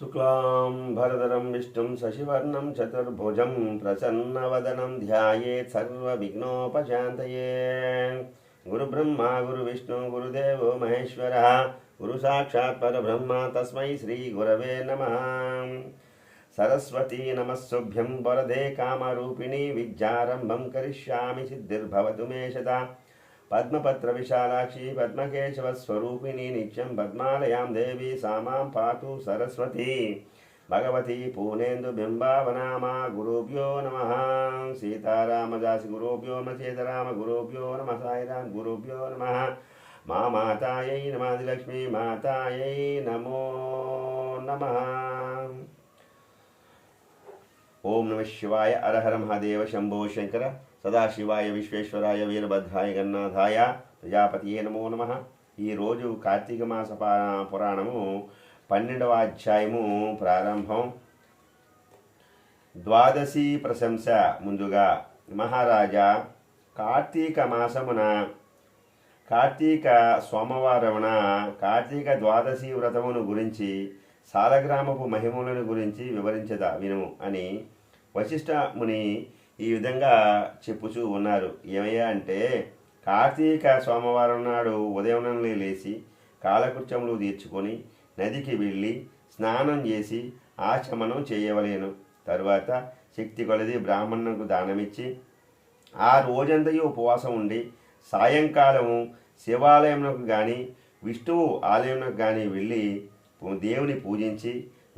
शुक्लां भरदरं विष्णुं शशिवर्णं चतुर्भुजं प्रसन्नवदनं ध्यायेत् सर्वविघ्नोपशान्तये। गुरुब्रह्मा गुरुविष्णु गुरुदेवो महेश्वरः गुरुसाक्षात् परब्रह्म तस्मै श्रीगुरवे नमः। सरस्वती नमस्सुभ्यं वरदे कामरूपिणी विद्यारम्भं करिष्यामि सिद्धिर्भवतु मे सदा। पद्मपत्र विशालाक्षी पद्मकेशवस्वरूपिणी नित्यं पद्मालयां देवी सा मां पातु सरस्वती। भगवती पूर्णेन्दुबिम्बावनामा गुरुभ्यो नमः। सीतारामदास गुरुभ्यो नमः। सीताराम गुरुभ्यो नमः। साईराम गुरुभ्यो नमः। मा मातायै नमः। आदिलक्ष्मी मातायै नमो नमः। ओम नमः शिवाय। हर हर महादेव शंभो शंकर। సదాశివాయ విశ్వేశ్వరాయ వీరభద్రాయ గన్నాథాయ ప్రజాపతియే నమో నమః. ఈరోజు కార్తీక మాస పురాణము 12వ అధ్యాయము ప్రారంభం. ద్వాదశి ప్రశంస. ముందుగా మహారాజా, కార్తీక మాసమున కార్తీక సోమవారమున కార్తీక ద్వాదశి వ్రతమును గురించి సాలగ్రామపు మహిమలను గురించి వివరించదా వినుము అని వశిష్ఠ ముని ఈ విధంగా చెప్పుచూ ఉన్నారు. ఏమయ్యా అంటే, కార్తీక సోమవారం నాడు ఉదయం లేచి కాలకృత్యములు తీర్చుకొని నదికి వెళ్ళి స్నానం చేసి ఆచమనం చేయవలేను. తరువాత శక్తి కొలది బ్రాహ్మణులకు దానమిచ్చి ఆ రోజంతయు ఉపవాసం ఉండి సాయంకాలము శివాలయమునకు కానీ విష్ణువు ఆలయమునకు కానీ వెళ్ళి దేవుని పూజించి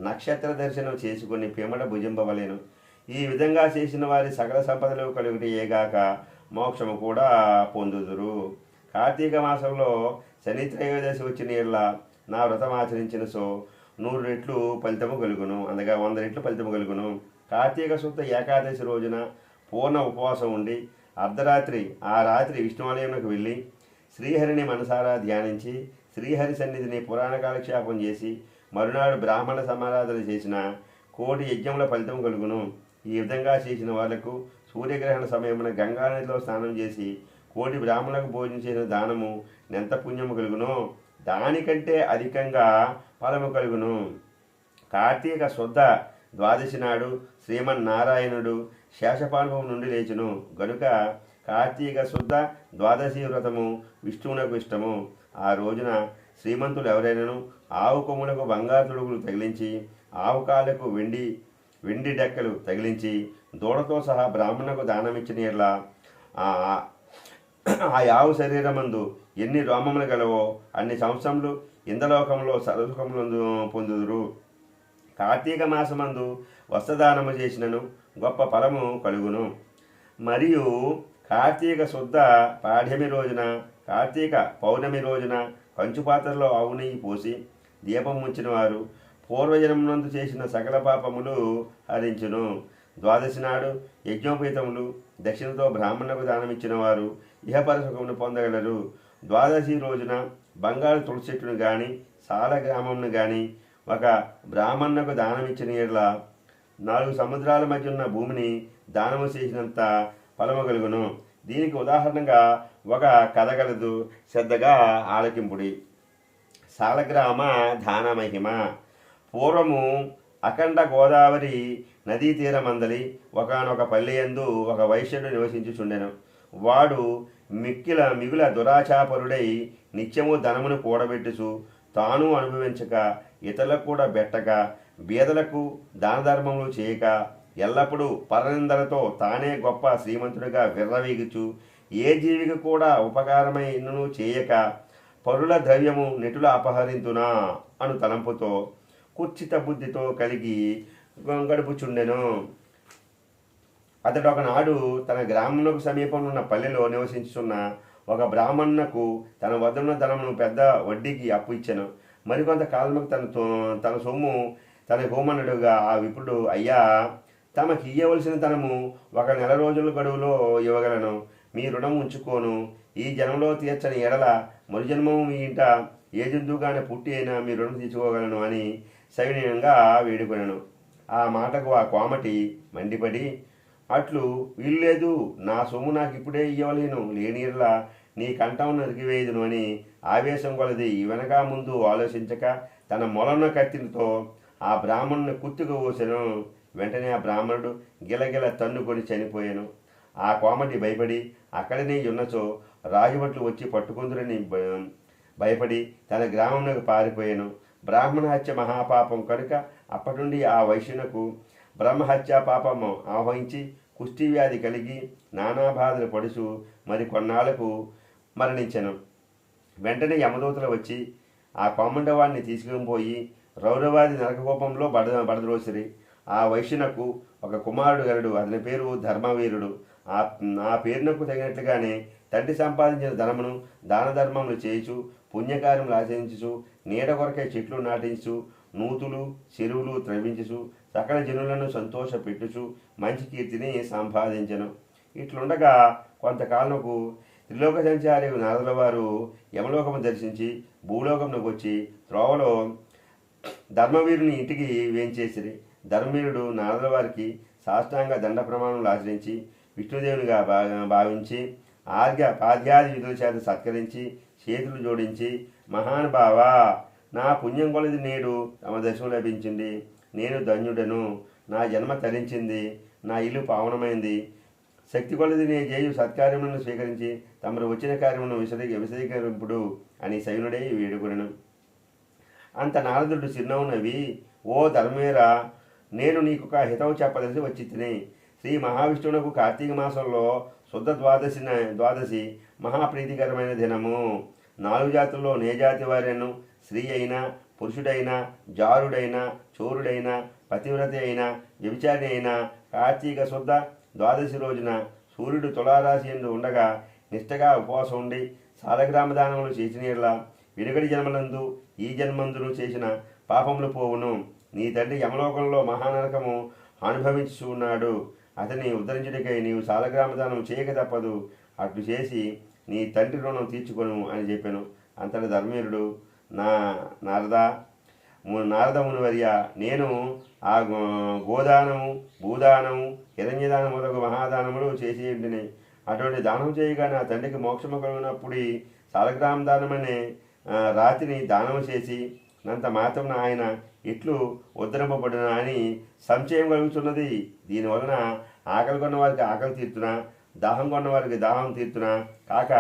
నక్షత్ర దర్శనం చేసుకుని పిమ్మట భుజింపవలేను. ఈ విధంగా చేసిన వారి సకల సంపదలు కలుగుటయేగాక మోక్షము కూడా పొందుదురు. కార్తీక మాసంలో శని త్రయోదశి వచ్చిన ఏళ్ళ నా వ్రతం ఆచరించిన 100 రెట్లు ఫలితము కలుగును, అనగా 100 రెట్లు ఫలితము కలుగును. కార్తీక శుద్ధ ఏకాదశి రోజున పూర్ణ ఉపవాసం ఉండి అర్ధరాత్రి ఆ రాత్రి విష్ణువాలయంకు వెళ్ళి శ్రీహరిని మనసారా ధ్యానించి శ్రీహరి సన్నిధిని పురాణ కాలక్షేపం చేసి మరునాడు బ్రాహ్మణ సమారాధన చేసిన 1,000,000 యజ్ఞముల ఫలితం కలుగును. ఈ విధంగా చేసిన వాళ్లకు సూర్యగ్రహణ సమయమున గంగానదిలో స్నానం చేసి 1,000,000 బ్రాహ్మణులకు భోజనం చేసిన దానము ఎంత పుణ్యము కలుగునో దానికంటే అధికంగా ఫలము కలుగును. కార్తీక శుద్ధ ద్వాదశి నాడు శ్రీమన్నారాయణుడు శేషపానుభవం నుండి లేచును గనుక కార్తీక శుద్ధ ద్వాదశి వ్రతము విష్ణువునకు ఇష్టము. ఆ రోజున శ్రీమంతులు ఎవరైనాను ఆవు కొమ్ములకు బంగారు తొడుగులు తగిలించి ఆవు కాళ్ళకు వెండి డెక్కలు తగిలించి దూడతో సహా బ్రాహ్మణులకు దానమిచ్చిన ఎట్లా ఆ ఆవు శరీరమందు ఎన్ని రోమములు గలవో అన్ని సంవత్సరములు ఇంద్రలోకంలో సర్వసుఖములందు పొందుదురు. కార్తీక మాసమందు వస్త్రదానము చేసినను గొప్ప ఫలము కలుగును. మరియు కార్తీక శుద్ధ పాఠ్యమి రోజున కార్తీక పౌర్ణమి రోజున కంచుపాత్రలో ఆవు నెయ్యి పోసి దీపం ఉంచిన వారు పూర్వజన్మనందు చేసిన సకల పాపములు హరించును. ద్వాదశి నాడు యజ్ఞోపేతములు దక్షిణతో బ్రాహ్మణులకు దానమిచ్చిన వారు ఇహపర సుఖమును పొందగలరు. ద్వాదశి రోజున బంగారు తులసి చెట్టును కానీ సాల గ్రామంను కానీ ఒక బ్రాహ్మణులకు దానమిచ్చిన ఎడల 4 సముద్రాల మధ్య ఉన్న భూమిని దానము చేసినంత ఫలము కలుగును. దీనికి ఉదాహరణగా ఒక కథ కలదు, శ్రద్ధగా ఆలకింపుడి. సాలగ్రామ దాన మహిమ. పూర్వము అఖండ గోదావరి నదీ తీరమందలి ఒకనొక పల్లెయందు ఒక వైశ్యుడు నివసించుచుండెను. వాడు మిగుల దురాచాపరుడై నిత్యము ధనమును కూడబెట్టుచు తాను అనుభవించక ఇతరులకు కూడా బెట్టక బీదలకు దాన ధర్మములు చేయక ఎల్లప్పుడూ పరనిందలతో తానే గొప్ప శ్రీమంతుడిగా విర్రవీగుచు ఏ జీవికి కూడా ఉపకారమైనను చేయక పరుల ద్రవ్యము నెటుల అపహరింతునా అను తలంపుతో కుర్చిత బుద్ధితో కలిగి గడుపుచుండెను. అతడు ఒకనాడు తన గ్రామమునకు సమీపంలో ఉన్న పల్లెలో నివసించుచున్న ఒక బ్రాహ్మణునకు తన వద్దనున్న ధనమును పెద్ద వడ్డీకి అప్పు ఇచ్చెను. మరికొంత కాలముకు తన సొమ్ము తన హోమనుడుగా ఆ విపుడు, అయ్యా, తమకి ఇయ్యవలసిన ధనము 1 నెల రోజుల గడువులో ఇవ్వగలను. మీ రుణం ఉంచుకోను. ఈ జన్మలో తీర్చని ఎడల మరు జన్మము మీ ఇంట ఏ జంతువుగానే పుట్టి అయినా మీ రుణం తీర్చుకోగలను అని సవినయంగా వేడుకొనెను. ఆ మాటకు ఆ కోమటి మండిపడి, అట్లు వీల్లేదు, నా సొమ్ము నాకు ఇప్పుడే ఇయ్యవలేను, లేనిలా నీ కంఠం నరికివేయుదును అని ఆవేశం కొలది వెనక ముందు ఆలోచించక తన మొలన్న కత్తితో ఆ బ్రాహ్మణుని కుత్తుకు పోసెను. వెంటనే ఆ బ్రాహ్మణుడు గిలగిల తన్నుకొని చనిపోయాను. ఆ కోమటి భయపడి అక్కడనే ఉన్నచో రాజుభట్లు వచ్చి పట్టుకుందురని భయపడి తన గ్రామంలోకి పారిపోయాను. బ్రాహ్మణ హత్య మహాపాపం కనుక అప్పటి నుండి ఆ వైశ్యునకు బ్రహ్మహత్యా పాపము ఆహ్వానించి కుష్టి వ్యాధి కలిగి నానా బాధలు పడుచు మరి కొన్నాళ్లకు మరణించెను. వెంటనే యమదూతలు వచ్చి ఆ కోమండవాడిని తీసుకుని పోయి రౌరవాది నరకకోపంలో బడద్రోసిరి. ఆ వైశ్యునకు ఒక కుమారుడు గలడు. అతని పేరు ధర్మవీరుడు. ఆ పేరునకు తగినట్లుగానే తండ్రి సంపాదించిన ధనమును దాన ధర్మములు చేయుచు పుణ్యకార్యములు ఆచరించుచు నీడ కొరకై చెట్లు నాటించు నూతులు చెరువులు త్రవ్వించుచు సకల జనులను సంతోషపెట్టుచు మంచి కీర్తిని సంపాదించను. ఇట్లుండగా కొంతకాలంకు త్రిలోక సంచారి నారదుల వారు యమలోకము దర్శించి భూలోకమునకు వచ్చి త్రోవలో ధర్మవీరుని ఇంటికి వేంచేసిరి. ధర్మవీరుడు నారదుల వారికి సాష్టాంగ దండ ప్రమాణములు ఆచరించి విష్ణుదేవునిగా భావించి పాద్యాది విధుల చేత సత్కరించి చేతులు జోడించి, మహానుభావ, నా పుణ్యం కొలది నేడు తమ దర్శనం లభించింది. నేను ధన్యుడను. నా జన్మ తరించింది. నా ఇల్లు పావనమైంది. శక్తి కొలది నే చేయు సత్కార్యములను స్వీకరించి తమరు వచ్చిన కార్యమును విశదీకరింపుడు అని సైనుడై వేడుకొనెను. అంత నారదుడు చిరునవ్వు నవ్వి, ఓ ధర్మేరా, నేను నీకు ఒక హితవు చెప్పదలిసి వచ్చి తిని. శ్రీ మహావిష్ణువునకు కార్తీక మాసంలో శుద్ధ ద్వాదశి మహాప్రీతికరమైన దినము. 4 జాతుల్లో నే జాతి వారైన స్త్రీ అయినా పురుషుడైనా జారుడైనా చోరుడైనా పతివ్రత అయినా వ్యభిచారి అయినా కార్తీక శుద్ధ ద్వాదశి రోజున సూర్యుడు తులారాశి ఎందు ఉండగా నిష్టగా ఉపవాసం ఉండి సాలగ్రామ దానములు చేసిన వెనుకటి జన్మలందు ఈ జన్మందును చేసిన పాపములు పోవును. నీ తండ్రి యమలోకంలో మహానరకము అనుభవించి ఉన్నాడు. అతన్ని ఉద్ధరించుడికై నీవు సాలగ్రామ దానం చేయక తప్పదు. అట్లు చేసి నీ తండ్రి రుణం తీర్చుకొను అని చెప్పాను. అంతటి ధర్మవీరుడు, నారద మునివర్య, నేను ఆ గోదానము భూదానము హిరణ్యదానం మొదలగు మహాదానములు చేసి ఉండిని. అటువంటి దానం చేయగా నా తండ్రికి మోక్షము కలిగినప్పుడు సాలగ్రామ దానమనే రాతిని దానము చేసి నంత మాత్రం ఆయన ఇట్లు ఉద్ధరింపబడిన అని సంశయం కలుగుతున్నది. దీనివలన ఆకలి కొన్న వారికి ఆకలి తీర్చునా, దాహం కొన్న వారికి దాహం తీర్చునా కాక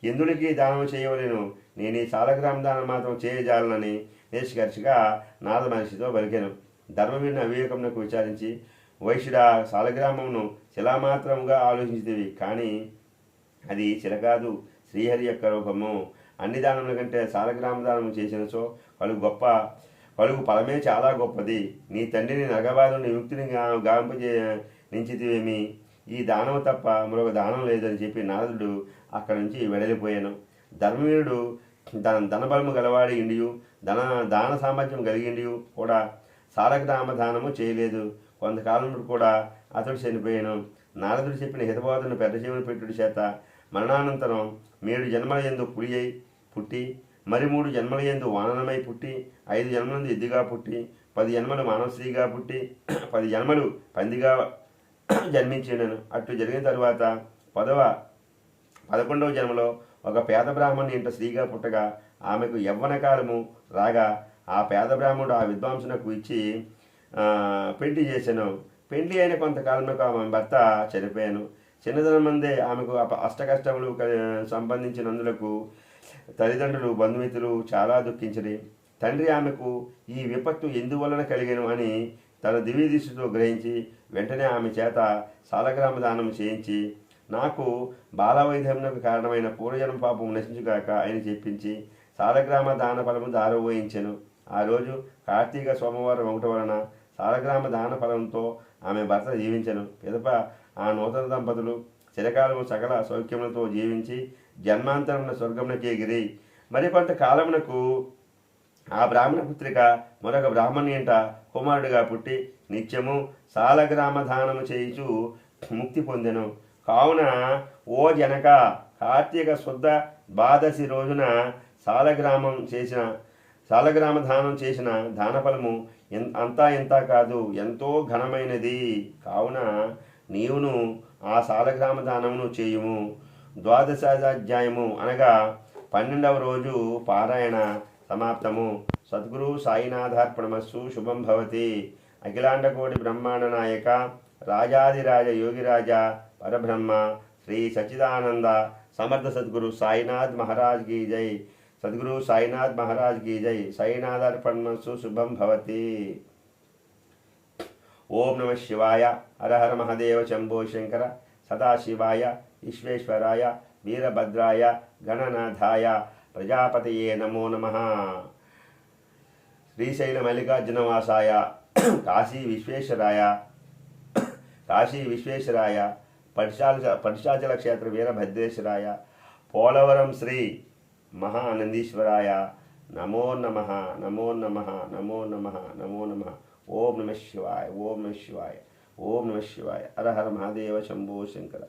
ఎందుడికి దానం చేయవలేను. నేను ఈ సాలగ్రామ దానం మాత్రం చేయజాలనని నిష్కర్షగా నారద మహర్షితో పలికాను. ధర్మవీరుని అవివేకమునకు విచారించి, వైశ్యుడా, సాలగ్రామమును శిలామాత్రముగా ఆలోచించేవి, కానీ అది శిల కాదు, శ్రీహరి యొక్క రూపము. అన్ని దానముల కంటే సాలగ్రామ దానము చేసినచో కలుగు ఫలమే చాలా గొప్పది. నీ తండ్రిని నరకబాధను విముక్తిని నించితివేమి. ఈ దానము తప్ప మరొక దానం లేదని చెప్పి నారదుడు అక్కడి నుంచి వెడలిపోయాను. ధర్మవీరుడు ధనబలము గలవాడి ఇండియు దాన సామర్థ్యం కలిగిండియు కూడా సాలగ్రామ దానము చేయలేదు. కొంతకాలం కూడా అతడు చనిపోయాను. నారదుడు చెప్పిన హితబోధను పెద్ద చెవులు పెట్టుడి చేత మరణానంతరం 7 జన్మల యందు పులి అయి పుట్టి, మరి 3 జన్మల యందు వాననమై పుట్టి, 5 జన్మలందు ఎద్దుగా పుట్టి, 10 జన్మలు మానవ స్త్రీగా పుట్టి, 10 జన్మలు పందిగా జన్మించిండను. అట్లు జరిగిన తరువాత 11వ జన్మలో ఒక పేద బ్రాహ్మణుని ఇంట స్త్రీగా పుట్టగా ఆమెకు యవ్వన కాలము రాగా ఆ పేద బ్రాహ్మణుడు ఆ విద్వాంసునకు ఇచ్చి పెళ్లి చేశాను. పెళ్లి అయిన కొంతకాలంలో ఆమె భర్త చనిపోయాను. చిన్నదనం మందే ఆమెకు అష్టకష్టములు సంబంధించినందులకు తల్లిదండ్రులు బంధుమిత్రులు చాలా దుఃఖించరి. తండ్రి ఆమెకు ఈ విపత్తు ఎందువలన కలిగను అని తన దివ్య దృష్టితో గ్రహించి వెంటనే ఆమె చేత సాలగ్రామ దానం చేయించి, నాకు బాలవైద్యమునకు కారణమైన పూర్వజన్మ పాపం నశించుగాక అని చెప్పించి సాలగ్రామ దాన ఫలము దారవోయించెను. ఆ రోజు కార్తీక సోమవారం ఒకటి వలన సాలగ్రామ దాన ఫలంతో ఆమె భర్త జీవించెను. పిదప ఆ నూతన దంపతులు చిరకాలము సకల సౌఖ్యములతో జీవించి జన్మాంతరమున స్వర్గమునకి ఎగిరి మరికొంత కాలమునకు ఆ బ్రాహ్మణ పుత్రిక మరొక బ్రాహ్మణి ఇంట కుమారుడిగా పుట్టి నిత్యము సాలగ్రామ దానము చేయుచు ముక్తి పొందెను. కావున ఓ జనక, కార్తీక శుద్ధ ద్వాదశి రోజున సాలగ్రామ దానం చేసిన దానఫలము అంతా ఇంత కాదు, ఎంతో ఘనమైనది. కావున నీవును ఆ సాలగ్రామ దానమును చేయుము. ద్వాదశాధ్యాయము అనగా 12వ రోజు పారాయణ సమాప్తము. సద్గురు సాయినాథార్పణమస్సు. శుభం భవతి. అఖిలాండకోటి బ్రహ్మాండ నాయక రాజాదిరాజ యోగిరాజ పరబ్రహ్మ శ్రీ సచ్చిదానంద సమర్థ సద్గురు సాయినాథ్ మహారాజ్ की जय. సద్గురు సాయినాథ్ మహారాజ్ की जय. సాయినాథార్పణమస్సు. శుభం భవతి. ఓం నమ శివాయ. హర హర మహదేవ శంభో శంకర. సదాశివాయ విశ్వేశ్వరాయ వీరభద్రాయ గణనాథాయ ప్రజాపతయే నమో నమః. శ్రీశైల మల్లికార్జునవాసాయ కాశీ విశ్వేశ్వరాయ పడిశాచల క్షేత్ర వీరభద్రేశ్వరాయ పోలవరం శ్రీ మహానందీశ్వరాయ నమో నమః. నమో నమః. నమో నమః. నమో నమః. ఓం నమ శివాయ. ఓం నమ శివాయ. ఓం నమ శివాయ. హర హర మహాదేవ శంభో శంకర.